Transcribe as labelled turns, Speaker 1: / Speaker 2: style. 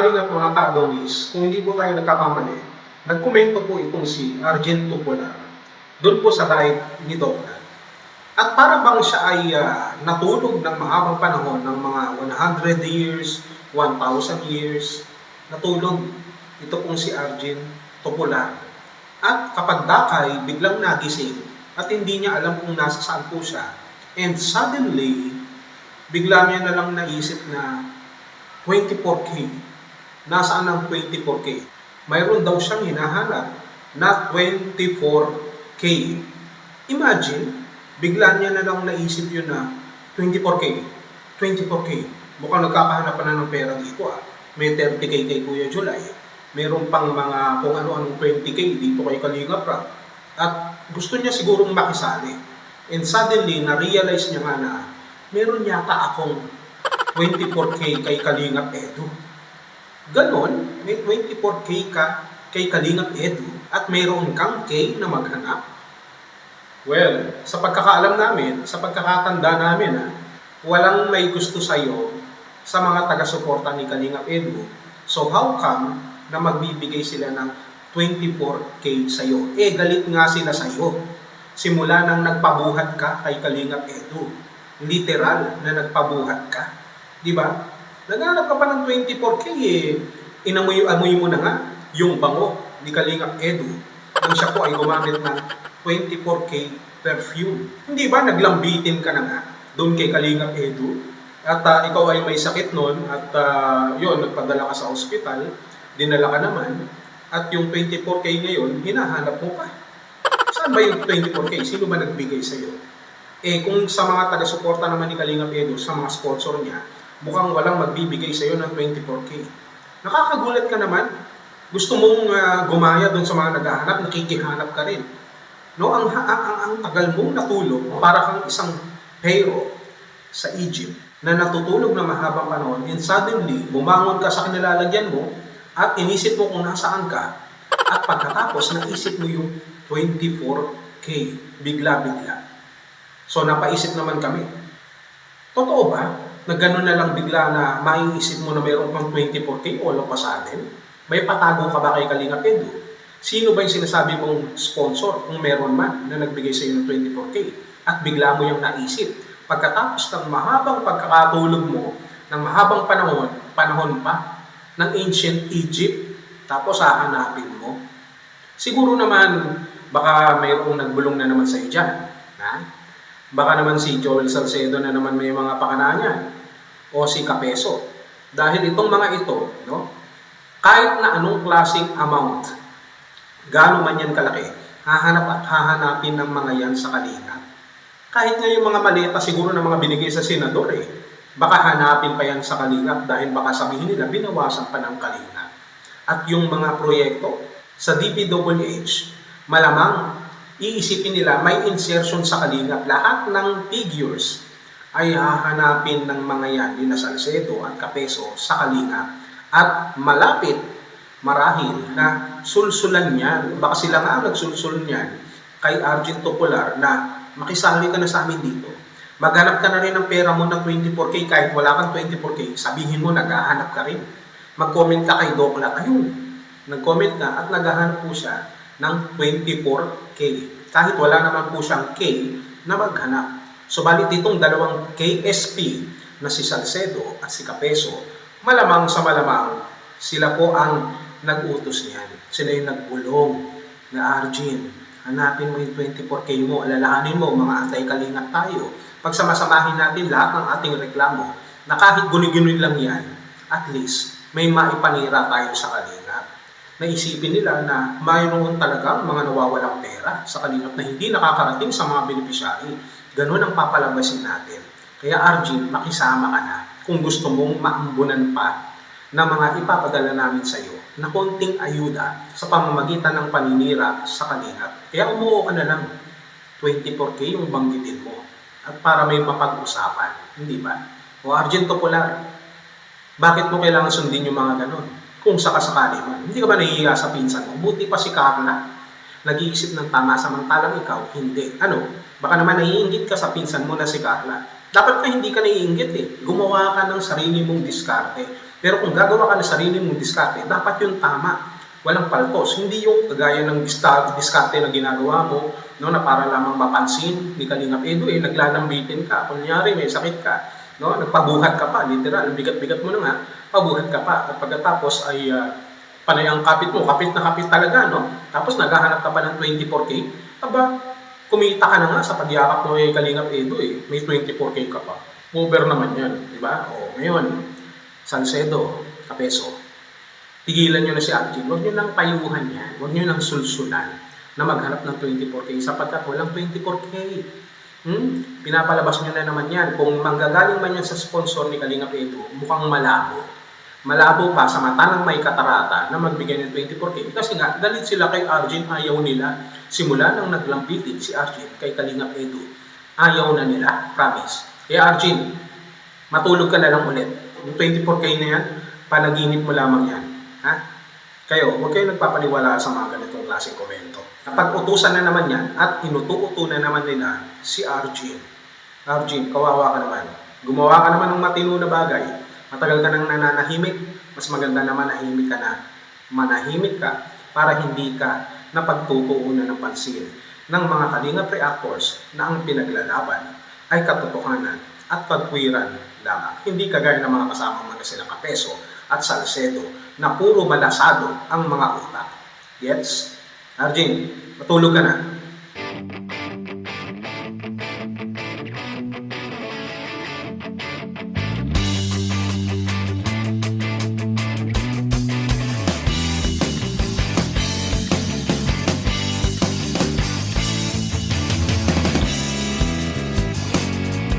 Speaker 1: kalingap mga ka-adonis, kung hindi po tayo nagkakamali, nagkomento po itong si Argento Polar doon po sa diet ni Dokla. At para bang siya ay natulog ng mahabang panahon ng mga 100 years, 1,000 years, natulog ito pong si Argento Polar. At kapag dakay, biglang nagising at hindi niya alam kung nasa saan po siya. And suddenly, bigla niya na lang naisip na 24K. Nasaan ang 24K? Mayroon daw siyang hinahanap na 24K. Imagine, bigla niya na lang naisip yun na 24K. 24K. Mukhang nagkakahanap pa na ng pera dito May 30K kay Kuya July. Meron pang mga kung ano-anong 20K dito kay Kalingap Rob. At gusto niya sigurong makisali. And suddenly, na-realize niya nga na meron yata akong 24K kay Kalingap Edu. Ganon, may 24K ka kay Kalingap Edu at mayroon kang K na maghanap. Well, sa pagkakaalam namin, sa pagkakatanda namin, walang may gusto sa'yo sa mga taga-suporta ni Kalingap Edu. So how come na magbibigay sila ng 24K sa'yo? Galit nga sila sa'yo. Simula nang nagpabuhat ka kay Kalingap Edu. Literal na nagpabuhat ka. Di ba? Naghanap ka pa ng 24K Inamoy mo na nga yung bango ni Kalingap Edu nang siya po ay gumamit ng 24K perfume. Hindi ba naglambitin ka na nga doon kay Kalingap Edu? At ikaw ay may sakit noon at yun, nagpadala ka sa ospital, dinala ka naman, at yung 24K ngayon, hinahanap mo pa. Saan ba yung 24K? Sino ba nagbigay sa'yo? Kung sa mga taga-suporta naman ni Kalingap Edu, sa mga sponsor niya, mukhang walang magbibigay sa iyo ng 24K. Nakakagulat ka naman. Gusto mong gumaya doon sa mga naghahanap, nakikihanap ka rin. No, ang tagal mong natulog, para kang isang hero sa Egypt na natutulog na mahabang panahon, and suddenly, bumangon ka sa kanilalagyan mo at inisip mo kung nasaan ka. At pagkatapos, naisip mo yung 24K. Bigla-bigla. So, napaisip naman kami. Totoo ba na gano'n na lang bigla na maiisip mo na mayroon pang 24K all of a sudden? May patago ka ba kay Kalingap Edu? Sino ba yung sinasabi mong sponsor kung meron man na nagbigay sa iyo ng 24K? At bigla mo yung naisip. Pagkatapos ng mahabang pagkakatulog mo, ng mahabang panahon pa ng ancient Egypt, tapos hahanapin mo. Siguro naman, baka mayroong nagbulong na naman sa iyo dyan. Baka naman si Joel Salcedo na naman may mga pakananyan o si Kapeso. Dahil itong mga ito, no, kahit na anong klaseng amount, gaano man yan kalaki, hahanap at hahanapin ng mga yan sa Kalingap. Kahit nga yung mga maleta siguro na mga binigay sa senador baka hanapin pa yan sa Kalingap dahil baka sabihin nila binawasan pa ng Kalingap. At yung mga proyekto sa DPWH, malamang iisipin nila may insertion sa Kalingap. Lahat ng figures ay hahanapin ng mga yan ni Salcedo at Kapeso sa Kalingap. At malapit marahil na sulsulan niyan, baka sila nga nagsulsul niyan kay Argento Polar na makisali ka na sa amin dito. Maghanap ka na rin ng pera mo ng 24K kahit wala kang 24K, sabihin mo naghahanap ka rin. Mag-comment ka kay Dokla. Ayun, nag-comment ka at naghahanap po siya ng 24K. Kahit wala naman po siyang K na maghanap. Subalit itong dalawang KSP na si Salcedo at si Kapeso, malamang sa malamang, sila po ang nag-utos niyan. Sila yung nagbulong na Arjin, hanapin mo yung 24K mo, alalahanin mo, mga antay-kalingap tayo. Pagsamasamahin natin lahat ng ating reklamo na kahit guni-guni lang yan, at least may maipanira tayo sa Kalingap. Naisipin nila na mayroon talagang mga nawawalang pera sa Kalingap na hindi nakakarating sa mga beneficiary. Ganun ang papalabasin natin. Kaya Arjin, makisama ka na kung gusto mong maambunan pa na mga ipapadala namin sa iyo na konting ayuda sa pamamagitan ng paninira sa Kalingap. Kaya umuo ka na lang. 24K yung banggitin mo. At para may mapag-usapan. Hindi ba? O Argento Polar, bakit mo kailangan sundin yung mga ganon? Kung sakasakali man. Hindi ka ba nahihiya sa pinsan mo? Buti pa si Carla. Nag-iisip ng tama samantalang ikaw, hindi. Ano? Baka naman naiinggit ka sa pinsan mo na si Carla. Dapat ka hindi ka naiinggit Gumawa ka ng sarili mong diskarte Pero kung gagawa ka ng sarili mong diskarte, dapat yun tama. Walang paltos. Hindi yung kagaya ng diskarte na ginagawa mo, no, na para lamang mapansin ni Kalingap Edu, naglalambitin ka. Kunyari, may sakit ka. No, nagpabuhat ka pa, literal. Ang bigat-bigat mo na nga, pabuhat ka pa. At pagkatapos ay panay ang kapit mo. Kapit na kapit talaga, no? Tapos naghahanap ka pa ng 24K. Aba, kumita ka na nga sa pagyakap mo kay Kalingap Edu May 24K ka pa. Over naman yan, di ba? O, ngayon, Salcedo, Kapeso, tigilan nyo na si Arjun. Huwag nyo nang payuhan yan. Huwag nyo nang sulsulan na maghanap ng 24K sapagkat walang 24K. Pinapalabas nyo na naman yan. Kung manggagaling man yan sa sponsor ni Kalingap Edu, mukhang malabo. Malabo pa sa mata ng may katarata na magbigay ng 24K. Kasi nga, galit sila kay Arjun, ayaw nila. Simula nang naglampitin si Arjun kay Kalingap Edu, ayaw na nila. Promise. Kaya Arjun, matulog ka na lang ulit. Yung 24K na yan, panaginip mo lamang yan. Ha? Kayo, huwag kayo nagpapaniwala sa mga ganitong klaseng komento. Napag-utusan na naman yan at inuto-uto na naman nila si Arjun. Arjun, kawawa ka naman. Gumawa ka naman ng matino na bagay. Matagal ka nang nananahimik. Mas maganda naman nahimik ka na. Manahimik ka para hindi ka napagtutuunan ng pansin ng mga Kalingap reactors na ang pinaglalaban ay katotohanan at pagwiran lamang. Hindi kagaya ng mga kasamang mga sila Kapeso at Salcedo na puro malasado ang mga utak. Gets? Arjun, matulog ka na.